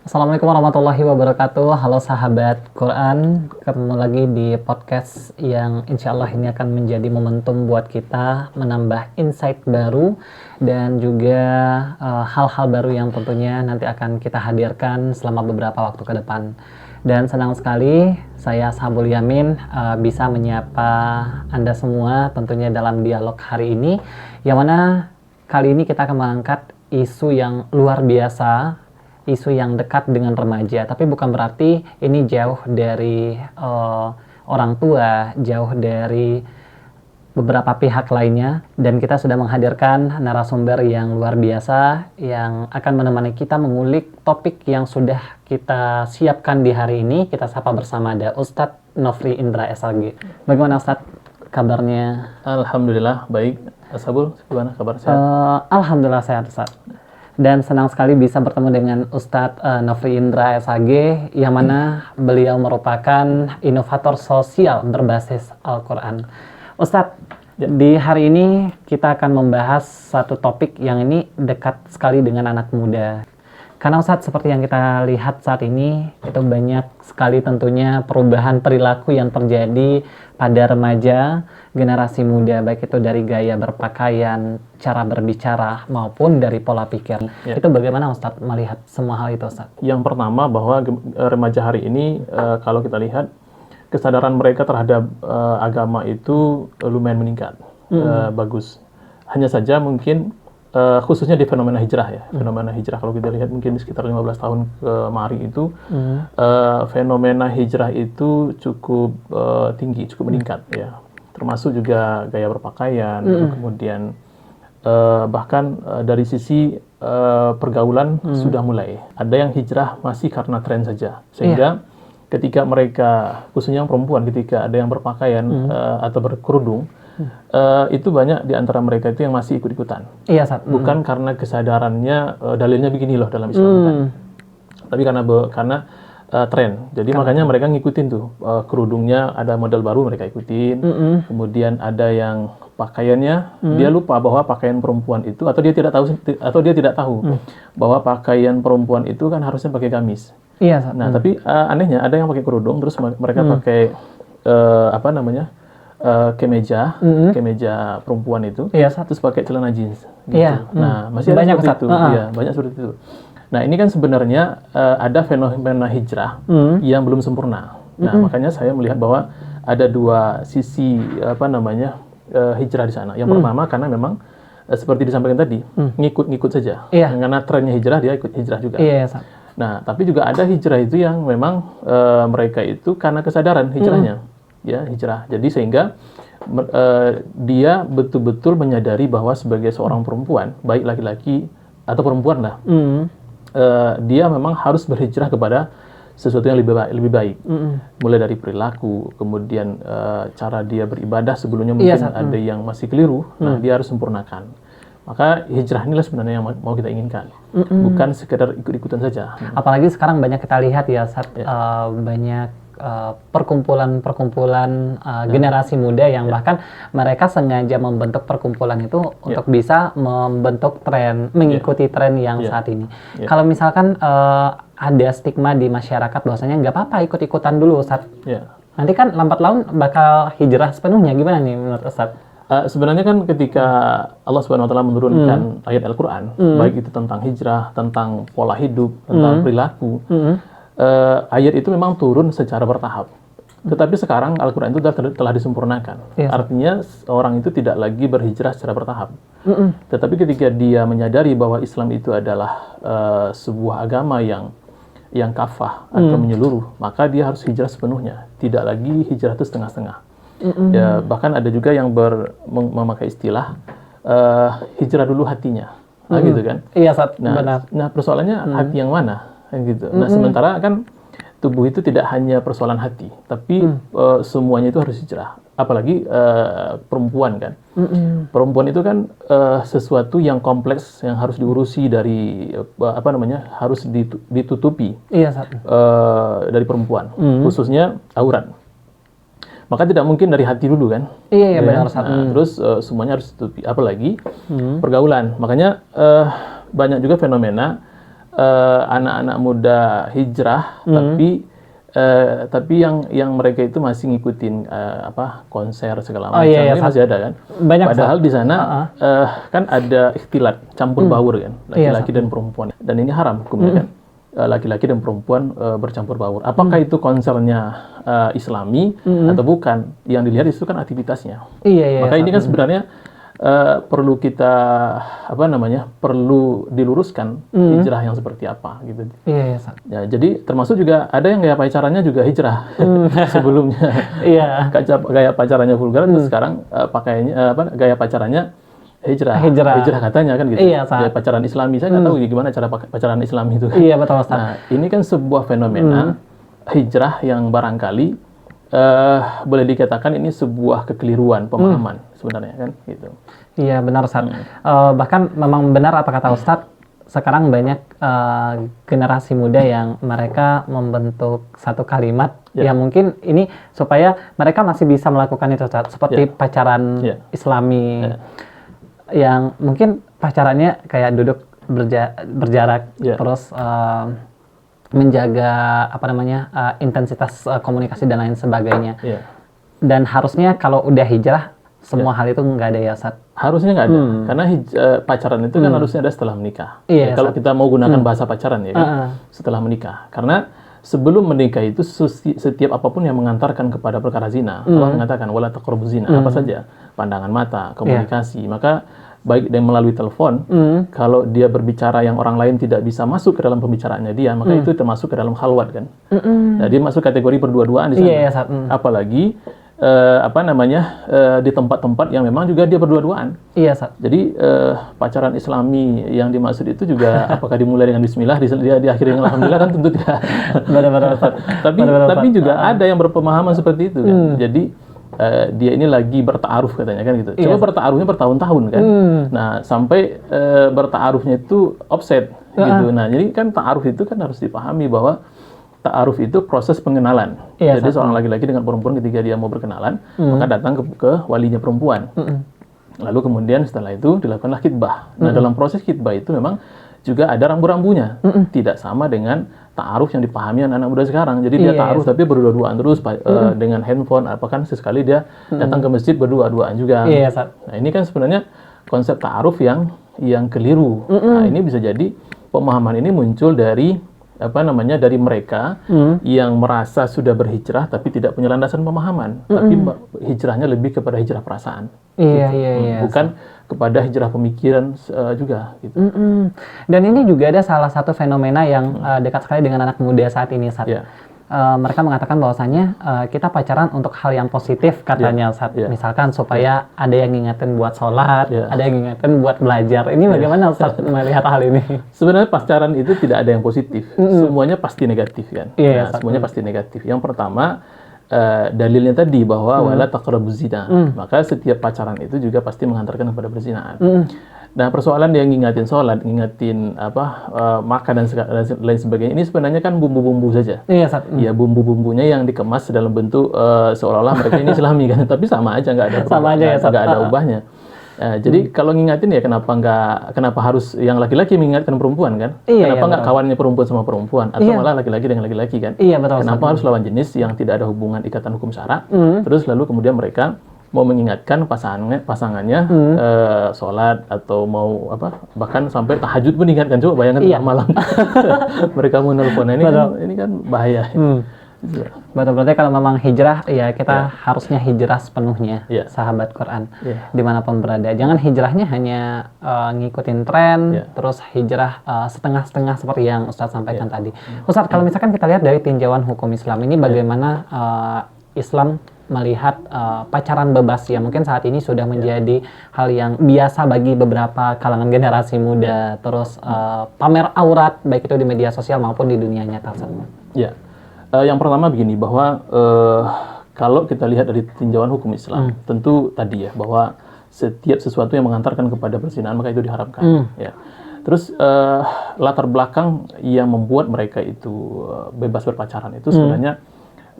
Assalamualaikum warahmatullahi wabarakatuh. Halo sahabat Quran, ketemu lagi di podcast yang insya Allah ini akan menjadi momentum buat kita menambah insight baru dan juga hal-hal baru yang tentunya nanti akan kita hadirkan selama beberapa waktu ke depan. Dan senang sekali saya Sahabul Yamin bisa menyapa Anda semua tentunya dalam dialog hari ini, yang mana kali ini kita akan mengangkat isu yang luar biasa, isu yang dekat dengan remaja, tapi bukan berarti ini jauh dari orang tua, jauh dari beberapa pihak lainnya, dan kita sudah menghadirkan narasumber yang luar biasa yang akan menemani kita mengulik topik yang sudah kita siapkan di hari ini. Kita sapa bersama ada Ustadz Nofri Indra SAG. Bagaimana Ustadz kabarnya? Alhamdulillah baik. Sabul, gimana kabar sehat? Alhamdulillah sehat Ustadz. Dan senang sekali bisa bertemu dengan Ustadz Nofri Indra SAG, yang mana beliau merupakan inovator sosial berbasis Al-Quran. Ustadz, di hari ini kita akan membahas satu topik yang ini dekat sekali dengan anak muda. Karena Ustadz, seperti yang kita lihat saat ini, itu banyak sekali tentunya perubahan perilaku yang terjadi pada remaja, generasi muda, baik itu dari gaya berpakaian, cara berbicara, maupun dari pola pikir. Ya. Itu bagaimana Ustadz melihat semua hal itu, Ustadz? Yang pertama bahwa remaja hari ini, kalau kita lihat, kesadaran mereka terhadap agama itu lumayan meningkat, bagus. Hanya saja mungkin khususnya di fenomena hijrah ya. Fenomena hijrah kalau kita lihat mungkin sekitar 15 tahun kemarin itu fenomena hijrah itu cukup tinggi, cukup meningkat ya. Termasuk juga gaya berpakaian, kemudian bahkan dari sisi pergaulan sudah mulai. Ada yang hijrah masih karena tren saja. Sehingga ketika mereka, khususnya yang perempuan, ketika ada yang berpakaian atau berkerudung, itu banyak di antara mereka itu yang masih ikut-ikutan. Iya, Sat. Bukan karena kesadarannya, dalilnya begini loh dalam Islam, bukan. Tapi karena tren. Jadi makanya mereka ngikutin tuh, kerudungnya ada model baru mereka ikutin. Kemudian ada yang pakaiannya, dia lupa bahwa pakaian perempuan itu, atau dia tidak tahu bahwa pakaian perempuan itu kan harusnya pakai gamis. Iya, Sat. Nah, tapi anehnya ada yang pakai kerudung, terus mereka pakai kemeja perempuan itu, terus pakai celana jeans. Gitu. Nah, masih ada banyak seperti itu. Iya, banyak seperti itu. Nah, ini kan sebenarnya ada fenomena hijrah yang belum sempurna. Nah, makanya saya melihat bahwa ada dua sisi hijrah di sana. Yang pertama karena memang seperti disampaikan tadi, ngikut-ngikut saja. Karena trennya hijrah, dia ikut hijrah juga. Nah, tapi juga ada hijrah itu yang memang mereka itu karena kesadaran hijrahnya. Ya, hijrah. Jadi sehingga dia betul-betul menyadari bahwa sebagai seorang perempuan, baik laki-laki atau perempuan lah, dia memang harus berhijrah kepada sesuatu yang lebih baik. Mulai dari perilaku, kemudian cara dia beribadah sebelumnya mungkin ada yang masih keliru, nah dia harus sempurnakan. Maka hijrah inilah sebenarnya yang mau kita inginkan, bukan sekedar ikut-ikutan saja. Apalagi sekarang banyak kita lihat ya, banyak perkumpulan generasi muda yang bahkan mereka sengaja membentuk perkumpulan itu untuk bisa membentuk tren, mengikuti tren yang saat ini. Kalau misalkan ada stigma di masyarakat bahwasanya nggak apa-apa ikut-ikutan dulu, Ustadz. Nanti kan lambat laun bakal hijrah sepenuhnya, gimana nih menurut Ustadz? Sebenarnya kan ketika Allah Subhanahu wa taala menurunkan ayat Al-Qur'an, baik itu tentang hijrah, tentang pola hidup, tentang perilaku, ayat itu memang turun secara bertahap. Tetapi sekarang Al-Qur'an itu telah disempurnakan. Artinya orang itu tidak lagi berhijrah secara bertahap. Tetapi ketika dia menyadari bahwa Islam itu adalah sebuah agama yang kafah atau menyeluruh, maka dia harus hijrah sepenuhnya. Tidak lagi hijrah itu setengah-setengah. Ya, bahkan ada juga yang memakai istilah hijrah dulu hatinya, gitu kan? Iya, benar. Nah, persoalannya hati yang mana, gitu. Nah, sementara kan tubuh itu tidak hanya persoalan hati, tapi semuanya itu harus hijrah. Apalagi perempuan kan, perempuan itu kan sesuatu yang kompleks yang harus diurusi dari harus ditutupi dari perempuan, khususnya aurat. Maka tidak mungkin dari hati dulu kan? Iya, benar. Terus semuanya harus ditutupi, apalagi pergaulan. Makanya banyak juga fenomena anak-anak muda hijrah, tapi yang mereka itu masih ngikutin konser segala macam, ini masih ada kan. Banyak, padahal di sana kan ada ikhtilat, campur baur kan, laki-laki dan perempuan, dan ini haram hukumnya kan, laki-laki dan perempuan bercampur baur. Apakah itu konsernya Islami atau bukan? Yang dilihat itu kan aktivitasnya. Maka ini kan sebenarnya perlu kita perlu diluruskan hijrah yang seperti apa gitu. Ya, jadi termasuk juga ada yang gaya pacarannya juga hijrah sebelumnya. Gaya pacarannya vulgar, terus sekarang pakaiannya gaya pacarannya hijrah katanya kan gitu. Gaya pacaran Islami, saya nggak tahu gimana cara pacaran Islami itu. Betul, Ustaz. Nah, ini kan sebuah fenomena hijrah yang barangkali boleh dikatakan ini sebuah kekeliruan pemahaman sebenarnya kan gitu. Iya, benar, Ustaz. Bahkan memang benar apa kata Ustaz, sekarang banyak generasi muda yang mereka membentuk satu kalimat yang mungkin ini supaya mereka masih bisa melakukan itu, Ustaz, seperti pacaran Islami yang mungkin pacarannya kayak duduk berjarak terus menjaga intensitas komunikasi dan lain sebagainya. Dan harusnya kalau udah hijrah semua hal itu nggak ada, ya, Ustaz. Harusnya nggak ada, karena pacaran itu kan harusnya ada setelah menikah. Kalau kita mau gunakan bahasa pacaran ya kan, setelah menikah. Karena sebelum menikah itu setiap apapun yang mengantarkan kepada perkara zina, Allah mengatakan wala taqrabuz zina, apa saja, pandangan mata, komunikasi, maka baik dan melalui telepon, kalau dia berbicara yang orang lain tidak bisa masuk ke dalam pembicaraannya dia, maka itu termasuk ke dalam khalwat kan. Nah, dia masuk kategori berdua-duaan di sana. Apalagi di tempat-tempat yang memang juga dia berdua-duaan. Jadi pacaran Islami yang dimaksud itu juga apakah dimulai dengan bismillah, dia akhiri dengan alhamdulillah kan tentu tidak. Tapi juga ada yang berpemahaman seperti itu kan. Jadi dia ini lagi berta'aruf katanya kan gitu. Cuma berta'arufnya bertahun-tahun kan. Nah, sampai berta'arufnya itu offset gitu. Nah, jadi kan ta'aruf itu kan harus dipahami bahwa ta'aruf itu proses pengenalan. Jadi seorang laki-laki dengan perempuan ketika dia mau berkenalan, maka datang ke walinya perempuan. Lalu kemudian setelah itu dilakukanlah khitbah. Nah, dalam proses khitbah itu memang juga ada rambu-rambunya. Tidak sama dengan ta'aruf yang dipahami anak-anak muda sekarang. Jadi dia ta'aruf tapi berdua-duaan terus dengan handphone, kan sesekali dia datang ke masjid berdua-duaan juga. Nah, ini kan sebenarnya konsep ta'aruf yang keliru. Nah, ini bisa jadi pemahaman ini muncul dari dari mereka yang merasa sudah berhijrah tapi tidak punya landasan pemahaman, tapi hijrahnya lebih kepada hijrah perasaan, bukan kepada hijrah pemikiran juga gitu. Dan ini juga ada salah satu fenomena yang dekat sekali dengan anak muda saat ini, Ustaz. Mereka mengatakan bahwasannya kita pacaran untuk hal yang positif katanya, Ustaz. Misalkan supaya ada yang ngingetin buat sholat, ada yang ngingetin buat belajar. Ini bagaimana Ustaz melihat hal ini? Sebenarnya pacaran itu tidak ada yang positif, semuanya pasti negatif kan. Semuanya pasti negatif. Yang pertama dalilnya tadi bahwa wala taqrabuz zina, maka setiap pacaran itu juga pasti mengantarkan kepada perzinahan. Nah, persoalan dia ngingatin sholat, ngingatin makan dan lain sebagainya, ini sebenarnya kan bumbu-bumbu saja. Ya, bumbu-bumbunya yang dikemas dalam bentuk seolah-olah mereka ini Islami kan, tapi sama aja, nggak ada ubahnya. Jadi kalau ngingatin ya kenapa harus yang laki-laki mengingatkan perempuan kan? Kenapa nggak kawannya perempuan sama perempuan atau malah laki-laki dengan laki-laki kan? Kenapa harus lawan jenis yang tidak ada hubungan ikatan hukum syara? Terus lalu kemudian mereka mau mengingatkan pasangannya sholat atau mau bahkan sampai tahajud pun diingatkan. Coba bayangkan malam mereka mau nelpon, ini kan bahaya. Betul, berarti kalau memang hijrah ya kita harusnya hijrah sepenuhnya, sahabat Quran, dimanapun berada. Jangan hijrahnya hanya ngikutin tren, terus hijrah setengah-setengah seperti yang Ustadz sampaikan tadi. Ustadz, kalau misalkan kita lihat dari tinjauan hukum Islam ini, bagaimana Islam melihat pacaran bebas yang mungkin saat ini sudah menjadi hal yang biasa bagi beberapa kalangan generasi muda, terus pamer aurat baik itu di media sosial maupun di dunia nyata. Yang pertama begini, bahwa kalau kita lihat dari tinjauan hukum Islam, tentu tadi ya bahwa setiap sesuatu yang mengantarkan kepada perzinahan maka itu diharamkan. Terus latar belakang yang membuat mereka itu bebas berpacaran itu sebenarnya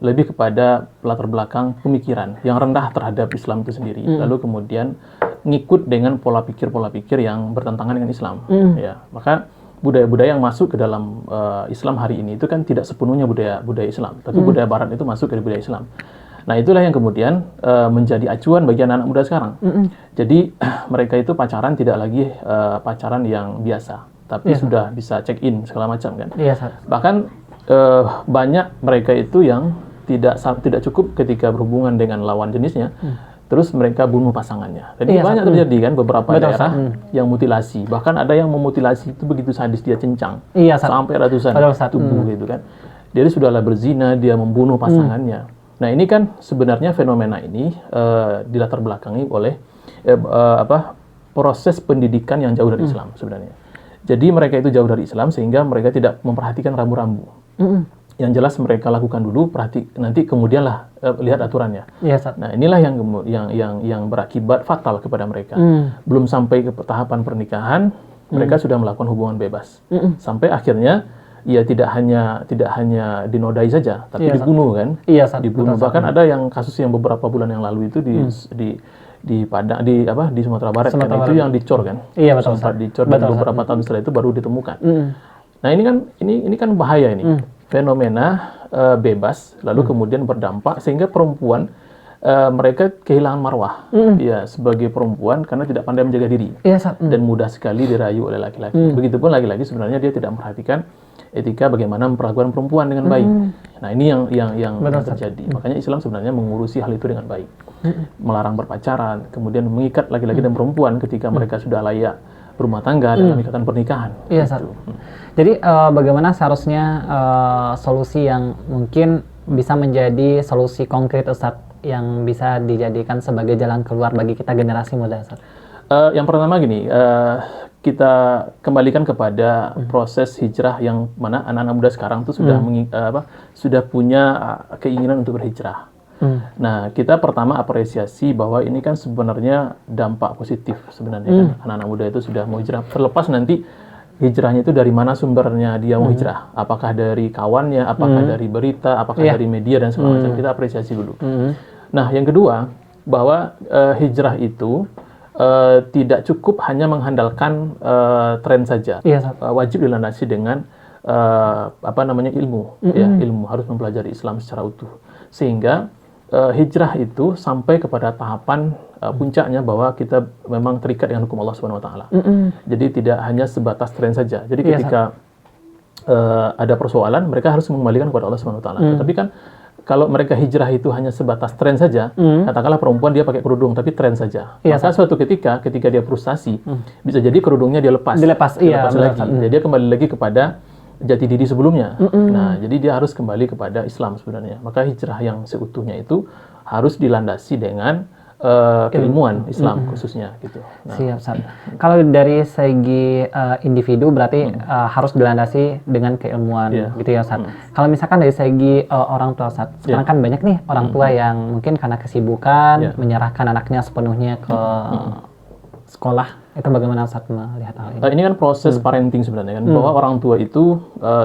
lebih kepada latar belakang pemikiran yang rendah terhadap Islam itu sendiri, lalu kemudian ngikut dengan pola pikir yang bertentangan dengan Islam. Maka budaya-budaya yang masuk ke dalam Islam hari ini itu kan tidak sepenuhnya budaya Islam, tapi budaya Barat itu masuk ke budaya Islam. Nah, itulah yang kemudian menjadi acuan bagi anak-anak muda sekarang. Jadi mereka itu pacaran tidak lagi pacaran yang biasa, tapi sudah bisa check in segala macam kan. Bahkan banyak mereka itu yang tidak cukup ketika berhubungan dengan lawan jenisnya, terus mereka bunuh pasangannya. Jadi banyak terjadi kan beberapa daerah yang mutilasi. Bahkan ada yang memutilasi itu begitu sadis, dia cencang sampai ratusan tubuh gitu kan. Dia sudahlah berzina, dia membunuh pasangannya. Nah, ini kan sebenarnya fenomena ini dilatar belakangi oleh proses pendidikan yang jauh dari Islam sebenarnya. Jadi mereka itu jauh dari Islam sehingga mereka tidak memperhatikan rambu-rambu. Yang jelas mereka lakukan dulu, nanti kemudianlah lihat aturannya. Nah, inilah yang berakibat fatal kepada mereka. Belum sampai ke tahapan pernikahan, mereka sudah melakukan hubungan bebas. Sampai akhirnya ya tidak hanya dinodai saja, tapi dibunuh kan? Dibunuh. Bahkan ada yang kasus yang beberapa bulan yang lalu itu di Sumatera Barat, kan itu yang dicor kan? Sempat dicor dan beberapa tahun setelah itu baru ditemukan. Nah, ini kan bahaya ini. Fenomena bebas lalu kemudian berdampak sehingga perempuan mereka kehilangan marwah ya sebagai perempuan karena tidak pandai menjaga diri dan mudah sekali dirayu oleh laki-laki. Begitupun laki-laki sebenarnya dia tidak memperhatikan etika bagaimana memperlakukan perempuan dengan baik. Nah, ini yang terjadi. Makanya Islam sebenarnya mengurusi hal itu dengan baik. Melarang berpacaran, kemudian mengikat laki-laki dan perempuan ketika mereka sudah layak berumah tangga dalam ikatan pernikahan. Jadi bagaimana seharusnya solusi yang mungkin bisa menjadi solusi konkret Ustadz yang bisa dijadikan sebagai jalan keluar bagi kita generasi muda Ustadz? Yang pertama gini, kita kembalikan kepada proses hijrah yang mana anak-anak muda sekarang tuh sudah punya keinginan untuk berhijrah. Nah, kita pertama apresiasi bahwa ini kan sebenarnya dampak positif sebenarnya kan anak-anak muda itu sudah mau hijrah. Terlepas nanti hijrahnya itu dari mana sumbernya dia mau hijrah, apakah dari kawannya, apakah dari berita, apakah dari media dan segala macam, kita apresiasi dulu. Nah, yang kedua bahwa hijrah itu tidak cukup hanya mengandalkan tren saja, wajib dilandasi dengan ilmu, ilmu harus mempelajari Islam secara utuh sehingga hijrah itu sampai kepada tahapan puncaknya bahwa kita memang terikat dengan hukum Allah Subhanahu wa taala. Jadi tidak hanya sebatas tren saja. Jadi ketika ada persoalan, mereka harus mengembalikan kepada Allah Subhanahu wa taala. Tapi kan kalau mereka hijrah itu hanya sebatas tren saja, katakanlah perempuan dia pakai kerudung tapi tren saja. Maka suatu ketika dia frustasi, bisa jadi kerudungnya dia lepas lagi. Jadi dia kembali lagi kepada jati diri sebelumnya. Nah, jadi dia harus kembali kepada Islam sebenarnya. Maka hijrah yang seutuhnya itu harus dilandasi dengan keilmuan Islam khususnya gitu. Nah. Siap, Ustaz. Kalau dari segi individu berarti harus dilandasi dengan keilmuan gitu ya, Ustaz. Kalau misalkan dari segi orang tua, Ustaz. Sekarang kan banyak nih orang tua yang mungkin karena kesibukan menyerahkan anaknya sepenuhnya ke sekolah. Itu bagaimana Ustaz melihat hal ini? Ini kan proses parenting sebenarnya kan, bahwa orang tua itu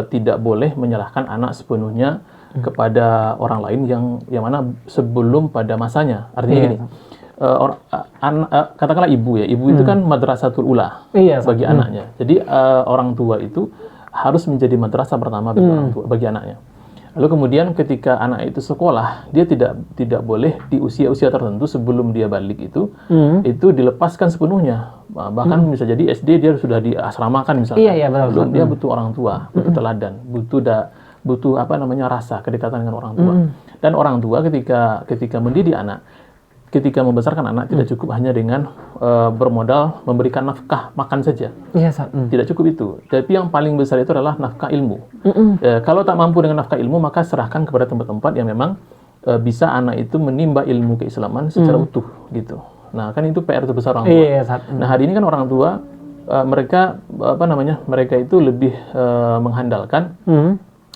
tidak boleh menyerahkan anak sepenuhnya kepada orang lain yang mana sebelum pada masanya. Artinya gini, katakanlah ibu itu kan madrasatul ula bagi anaknya. Jadi orang tua itu harus menjadi madrasah pertama bagi orang tua, bagi anaknya. Lalu kemudian ketika anak itu sekolah, dia tidak boleh di usia-usia tertentu sebelum dia balik itu dilepaskan sepenuhnya. Bahkan bisa jadi SD dia sudah diasramakan misalnya. Belum, dia butuh orang tua, butuh teladan, butuh rasa kedekatan dengan orang tua. Dan orang tua ketika mendidik anak, ketika membesarkan anak tidak cukup hanya dengan bermodal memberikan nafkah makan saja. Tidak cukup itu. Tapi yang paling besar itu adalah nafkah ilmu. Kalau tak mampu dengan nafkah ilmu, maka serahkan kepada tempat-tempat yang memang bisa anak itu menimba ilmu keislaman secara utuh gitu. Nah, kan itu PR terbesar orang tua. Nah, hari ini kan orang tua mereka itu lebih mengandalkan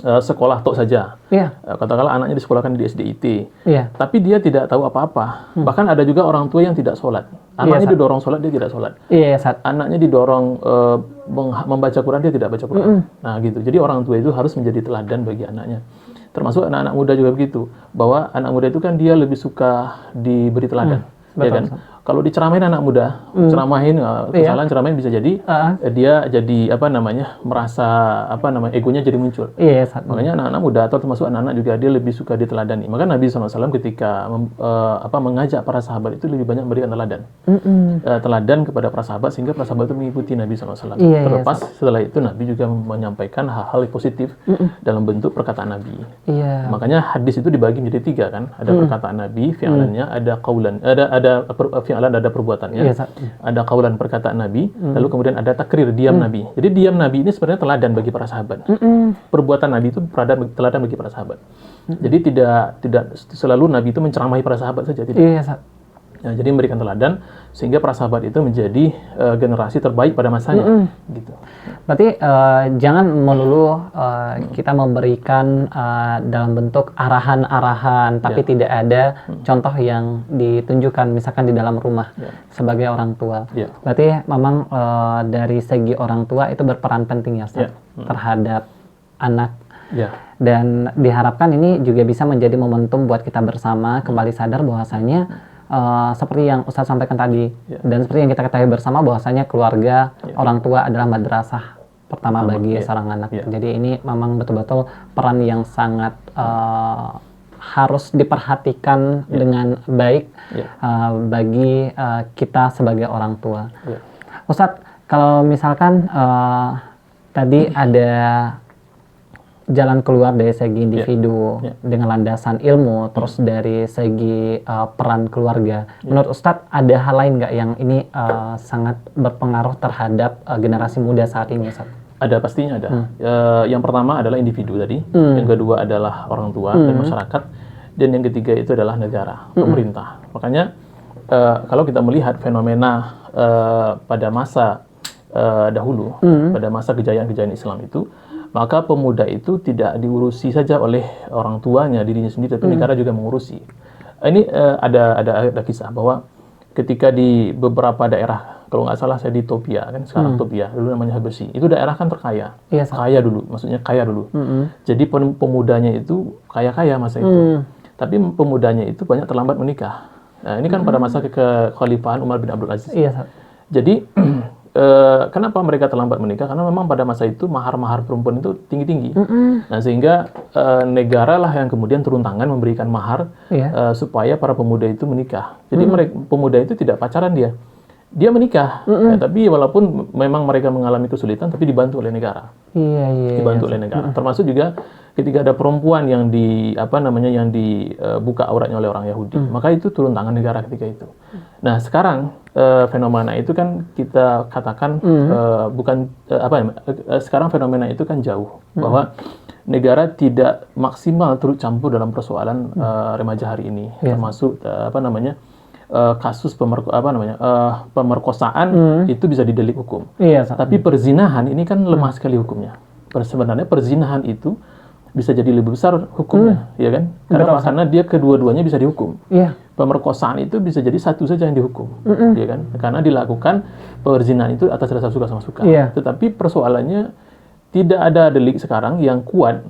sekolah tok saja. Katakanlah anaknya disekolahkan di SDIT, tapi dia tidak tahu apa-apa. Bahkan ada juga orang tua yang tidak sholat. Anaknya didorong sholat, dia tidak sholat. Anaknya didorong membaca Quran, dia tidak baca Quran. Nah gitu. Jadi orang tua itu harus menjadi teladan bagi anaknya. Termasuk anak-anak muda juga begitu. Bahwa anak muda itu kan dia lebih suka diberi teladan. Ya kan? kalau diceramain anak muda, ceramahin kesalahan, ceramahin bisa jadi dia jadi merasa egonya jadi muncul. Makanya anak-anak muda atau termasuk anak-anak juga dia lebih suka diteladani. Maka Nabi SAW ketika mengajak para sahabat itu lebih banyak memberikan teladan. Teladan kepada para sahabat sehingga para sahabat itu mengikuti Nabi SAW. Terlepas setelah itu Nabi juga menyampaikan hal-hal positif dalam bentuk perkataan Nabi. Makanya hadis itu dibagi menjadi 3 kan. Ada perkataan Nabi, fi'lannya, ada qaulan, ada fi'lan, ada perbuatannya. Ada qaulan perkataan Nabi, lalu kemudian ada takrir, diam Nabi. Jadi diam Nabi ini sebenarnya teladan bagi para sahabat. Perbuatan Nabi itu teladan bagi para sahabat. Jadi tidak selalu Nabi itu menceramahi para sahabat saja, tidak. Nah, jadi memberikan teladan sehingga para sahabat itu menjadi generasi terbaik pada masanya. Gitu. Berarti jangan melulu kita memberikan dalam bentuk arahan-arahan, tapi tidak ada contoh yang ditunjukkan, misalkan di dalam rumah sebagai orang tua. Berarti memang dari segi orang tua itu berperan penting ya, Ustaz, terhadap anak. Dan diharapkan ini juga bisa menjadi momentum buat kita bersama kembali sadar bahwasanya seperti yang Ustaz sampaikan tadi dan seperti yang kita ketahui bersama bahwasanya keluarga orang tua adalah madrasah pertama bagi seorang anak. Jadi ini memang betul-betul peran yang sangat harus diperhatikan dengan baik bagi kita sebagai orang tua. Ustaz, kalau misalkan tadi ada jalan keluar dari segi individu dengan landasan ilmu, terus dari segi peran keluarga. Menurut Ustadz, ada hal lain nggak yang ini sangat berpengaruh terhadap generasi muda saat ini, Ustadz? Ada, pastinya ada. Yang pertama adalah individu tadi, yang kedua adalah orang tua dan masyarakat, dan yang ketiga itu adalah negara, pemerintah. Makanya kalau kita melihat fenomena pada masa dahulu, pada masa kejayaan-kejayaan Islam itu, maka pemuda itu tidak diurusi saja oleh orang tuanya, dirinya sendiri, tapi negara juga mengurusi. Ini ada kisah bahwa ketika di beberapa daerah, kalau nggak salah saya di Topia, kan sekarang Topia, dulu namanya Habesi, itu daerah kan terkaya, kaya dulu, maksudnya kaya dulu. Jadi pemudanya itu kaya-kaya masa itu, tapi pemudanya itu banyak terlambat menikah. Nah, ini kan pada masa kekhalifahan Umar bin Abdul Aziz. Jadi kenapa mereka terlambat menikah? Karena memang pada masa itu mahar-mahar perempuan itu tinggi-tinggi. Nah, sehingga negara lah yang kemudian turun tangan memberikan mahar supaya para pemuda itu menikah. Jadi pemuda itu tidak pacaran dia menikah. Tapi walaupun memang mereka mengalami kesulitan, tapi dibantu oleh negara. Dibantu oleh negara. Termasuk juga ketika ada perempuan yang dibuka auratnya oleh orang Yahudi, maka itu turun tangan negara ketika itu. Nah, sekarang fenomena itu kan kita katakan sekarang fenomena itu kan jauh, bahwa negara tidak maksimal turut campur dalam persoalan remaja hari ini, termasuk kasus pemerkosaan itu bisa didelik hukum. Tapi perzinahan ini kan lemah sekali hukumnya. Sebenarnya perzinahan itu bisa jadi lebih besar hukumnya, ya kan? Karena dia kedua-duanya bisa dihukum. Pemerkosaan itu bisa jadi satu saja yang dihukum, ya kan? Karena dilakukan perzinahan itu atas dasar suka sama suka. Tetapi persoalannya tidak ada delik sekarang yang kuat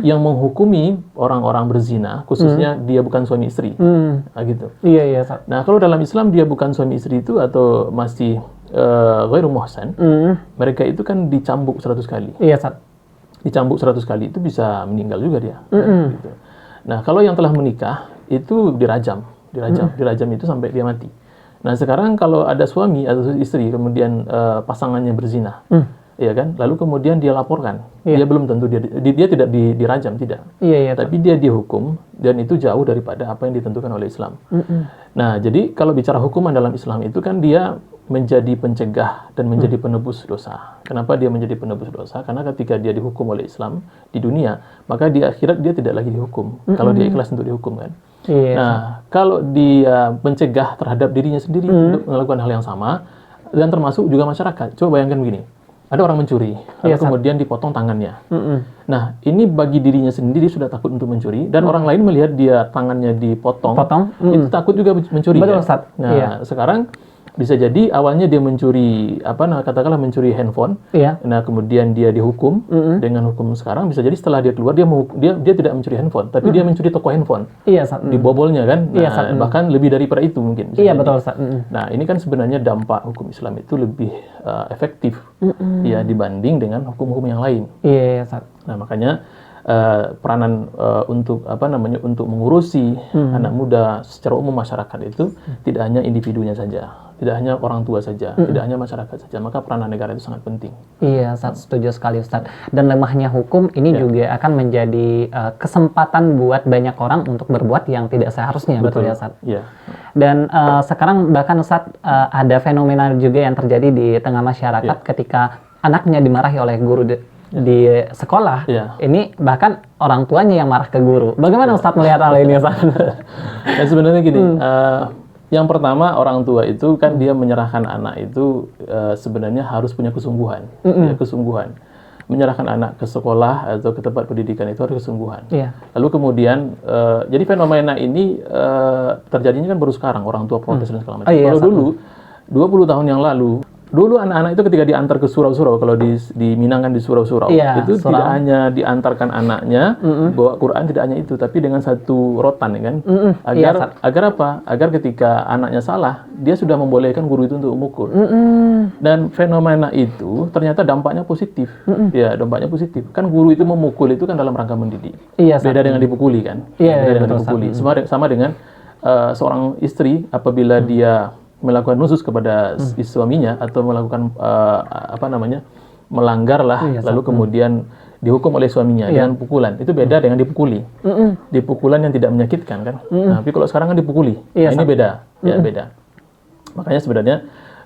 yang menghukumi orang-orang berzina, khususnya dia bukan suami istri. Gitu. Nah, kalau dalam Islam dia bukan suami istri itu atau masih ghairu muhsan, mereka itu kan dicambuk 100 kali. Dicambuk 100 kali itu bisa meninggal juga dia. Gitu. Nah, kalau yang telah menikah itu dirajam itu sampai dia mati. Nah, sekarang kalau ada suami atau istri kemudian pasangannya berzina, ya kan? Lalu kemudian dia laporkan, dia belum tentu dia tidak dirajam, tidak. Tapi dia dihukum dan itu jauh daripada apa yang ditentukan oleh Islam. Nah, jadi kalau bicara hukuman dalam Islam itu kan dia menjadi pencegah dan menjadi penebus dosa. Kenapa dia menjadi penebus dosa? Karena ketika dia dihukum oleh Islam di dunia, maka di akhirat dia tidak lagi dihukum. Kalau dia ikhlas untuk dihukum kan. Nah, kalau dia mencegah terhadap dirinya sendiri untuk melakukan hal yang sama, dan termasuk juga masyarakat. Coba bayangkan begini, ada orang mencuri, lalu kemudian dipotong tangannya. Nah, ini bagi dirinya sendiri sudah takut untuk mencuri, dan orang lain melihat dia tangannya dipotong, itu takut juga mencuri. Betul, Ustaz. Nah, sekarang Bisa jadi awalnya dia mencuri katakanlah mencuri handphone. Iya. Nah, kemudian dia dihukum dengan hukum sekarang. Bisa jadi setelah dia keluar dia tidak mencuri handphone, tapi dia mencuri toko handphone. Iya, Ustaz. Dibobolnya kan. Nah, Iya, Ustaz. bahkan lebih daripada itu mungkin. Iya, betul, Ustaz. Nah, ini kan sebenarnya dampak hukum Islam itu lebih efektif ya dibanding dengan hukum-hukum yang lain. Iya, Ustaz. Nah, makanya peranan untuk untuk mengurusi anak muda secara umum masyarakat itu tidak hanya individunya saja, tidak hanya orang tua saja, tidak hanya masyarakat saja, maka peranan negara itu sangat penting. Iya, Ustaz, setuju sekali, Ustaz. Dan lemahnya hukum ini juga akan menjadi kesempatan buat banyak orang untuk berbuat yang tidak seharusnya. Betul ya, Ustaz? Iya. Dan sekarang bahkan, Ustaz, ada fenomena juga yang terjadi di tengah masyarakat ketika anaknya dimarahi oleh guru di sekolah. Ini bahkan orang tuanya yang marah ke guru. Bagaimana Ustaz melihat hal ini, Ustaz? Ya, sebenarnya gini, yang pertama orang tua itu kan dia menyerahkan anak itu sebenarnya harus punya kesungguhan, ya, kesungguhan. Menyerahkan anak ke sekolah atau ke tempat pendidikan itu harus kesungguhan. Lalu kemudian jadi fenomena ini terjadinya kan baru sekarang orang tua protes dan segala macam. Kalau dulu 20 tahun yang lalu, dulu anak-anak itu ketika diantar ke surau-surau, kalau di Minang kan di surau-surau, itu tidak hanya diantarkan anaknya bawa Quran, tidak hanya itu, tapi dengan satu rotan, ya kan, agar apa? Agar ketika anaknya salah, dia sudah membolehkan guru itu untuk memukul. Dan fenomena itu ternyata dampaknya positif, ya dampaknya positif. Kan guru itu memukul itu kan dalam rangka mendidik, beda dengan dipukuli kan, beda dengan dipukuli. Sama dengan seorang istri apabila dia melakukan nusus kepada suaminya atau melakukan melanggar lah, lalu kemudian dihukum oleh suaminya dengan pukulan, itu beda dengan dipukuli. Dipukulan yang tidak menyakitkan kan. Nah, tapi kalau sekarang kan dipukuli, nah, ini beda, ya beda. Makanya sebenarnya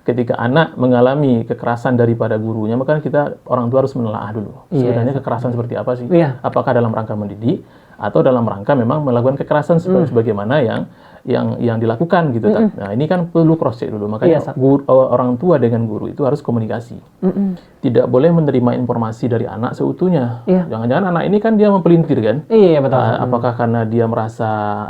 ketika anak mengalami kekerasan daripada gurunya, maka kita orang tua harus menelaah dulu. Sebenarnya kekerasan seperti apa sih? Apakah dalam rangka mendidik atau dalam rangka memang melakukan kekerasan sebagaimana yang dilakukan gitu kan. Nah, ini kan perlu cross check dulu. Makanya orang tua dengan guru itu harus komunikasi. Tidak boleh menerima informasi dari anak seutuhnya. Jangan-jangan anak ini kan dia mempelintir kan. Betul. Apakah karena dia merasa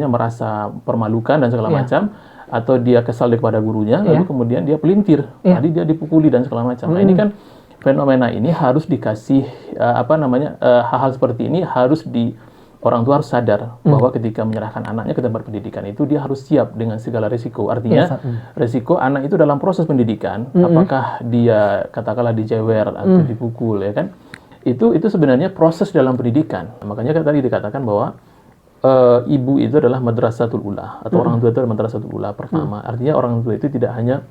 merasa permalukan dan segala macam, atau dia kesal kepada gurunya, lalu kemudian dia pelintir. Tadi dia dipukuli dan segala macam. Nah, ini kan fenomena ini harus dikasih hal-hal seperti ini harus orang tua harus sadar bahwa ketika menyerahkan anaknya ke tempat pendidikan itu dia harus siap dengan segala risiko. Artinya risiko anak itu dalam proses pendidikan, apakah dia katakanlah dijewer atau dipukul, ya kan? Itu sebenarnya proses dalam pendidikan. Makanya tadi dikatakan bahwa ibu itu adalah madrasatul ula, atau orang tua itu adalah madrasatul ula pertama. Artinya orang tua itu tidak hanya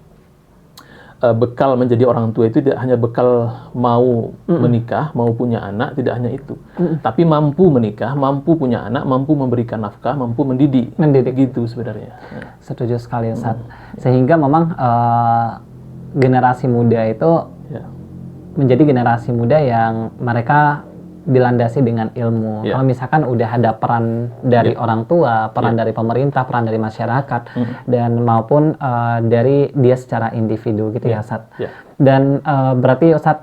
bekal menjadi orang tua itu tidak hanya bekal mau menikah, mau punya anak, tidak hanya itu. Tapi mampu menikah, mampu punya anak, mampu memberikan nafkah, mampu mendidik. Gitu sebenarnya. Setuju sekali, Ustaz. Sehingga memang generasi muda itu menjadi generasi muda yang mereka dilandasi dengan ilmu. Kalau misalkan udah ada peran dari orang tua, peran dari pemerintah, peran dari masyarakat, dan maupun dari dia secara individu gitu ya, Ustaz. Dan berarti Ustaz,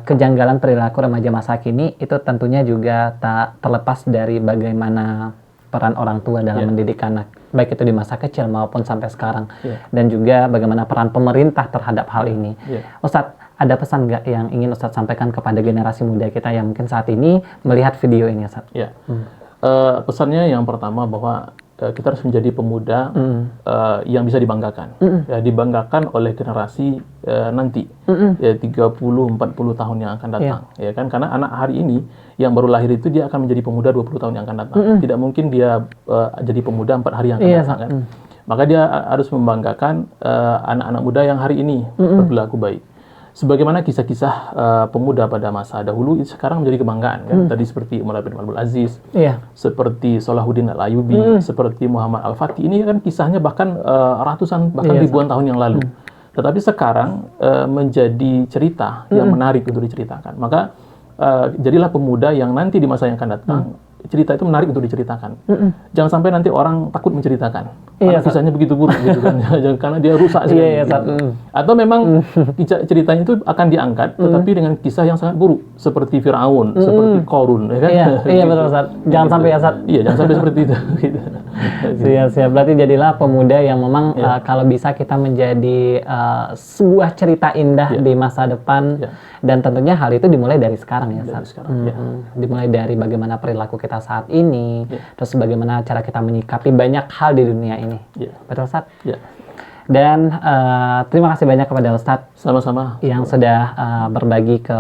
kejanggalan perilaku remaja masa kini itu tentunya juga tak terlepas dari bagaimana peran orang tua dalam mendidik anak, baik itu di masa kecil maupun sampai sekarang, dan juga bagaimana peran pemerintah terhadap hal ini. Ustaz, ada pesan nggak yang ingin Ustaz sampaikan kepada generasi muda kita yang mungkin saat ini melihat video ini, Ustaz? Pesannya yang pertama bahwa kita harus menjadi pemuda yang bisa dibanggakan, ya, dibanggakan oleh generasi nanti, ya 30-40 tahun yang akan datang, ya kan? Karena anak hari ini yang baru lahir itu dia akan menjadi pemuda 20 tahun yang akan datang. Tidak mungkin dia jadi pemuda 4 hari yang akan datang, kan? Maka dia harus membanggakan anak-anak muda yang hari ini berperilaku baik. Sebagaimana kisah-kisah pemuda pada masa dahulu sekarang menjadi kebanggaan kan. Tadi seperti Umar bin Abdul Aziz, seperti Salahuddin Al-Ayyubi, seperti Muhammad Al-Fatih. Ini kan kisahnya bahkan ratusan bahkan ribuan tahun yang lalu. Tetapi sekarang menjadi cerita yang menarik untuk diceritakan. Maka jadilah pemuda yang nanti di masa yang akan datang cerita itu menarik untuk diceritakan. Jangan sampai nanti orang takut menceritakan. Karena kisahnya begitu buruk gitu kan. Karena dia rusak sekali. Atau memang ceritanya itu akan diangkat tetapi dengan kisah yang sangat buruk seperti Firaun, seperti Qarun, ya kan? Betul, Ustaz. Jangan sampai ya, Ustaz. Jangan sampai seperti itu gitu. Siap-siap. Berarti jadilah pemuda yang memang kalau bisa kita menjadi sebuah cerita indah di masa depan. Dan tentunya hal itu dimulai dari sekarang ya, Ustaz. Dimulai dari bagaimana perilaku kita saat ini, terus bagaimana cara kita menyikapi banyak hal di dunia ini. Betul, Ustaz? Dan terima kasih banyak kepada Ustadz sama-sama yang sudah berbagi ke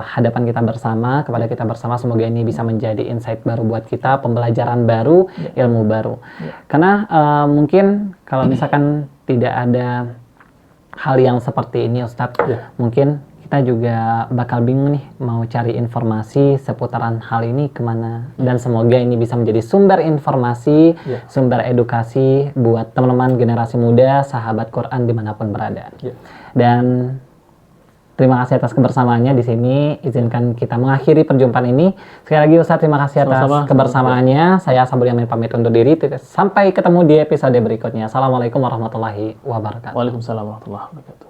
hadapan kita bersama, kepada kita bersama. Semoga ini bisa menjadi insight baru buat kita, pembelajaran baru, ilmu baru. Karena mungkin kalau misalkan tidak ada hal yang seperti ini Ustadz, mungkin kita juga bakal bingung nih mau cari informasi seputaran hal ini kemana. Dan semoga ini bisa menjadi sumber informasi, sumber edukasi buat teman-teman generasi muda, sahabat Quran dimanapun berada. Dan terima kasih atas kebersamaannya di sini. Izinkan kita mengakhiri perjumpaan ini. Sekali lagi Ustadz, terima kasih atas kebersamaannya. Saya Sabul Yamin pamit undur diri. Sampai ketemu di episode berikutnya. Assalamualaikum warahmatullahi wabarakatuh. Waalaikumsalam warahmatullahi wabarakatuh.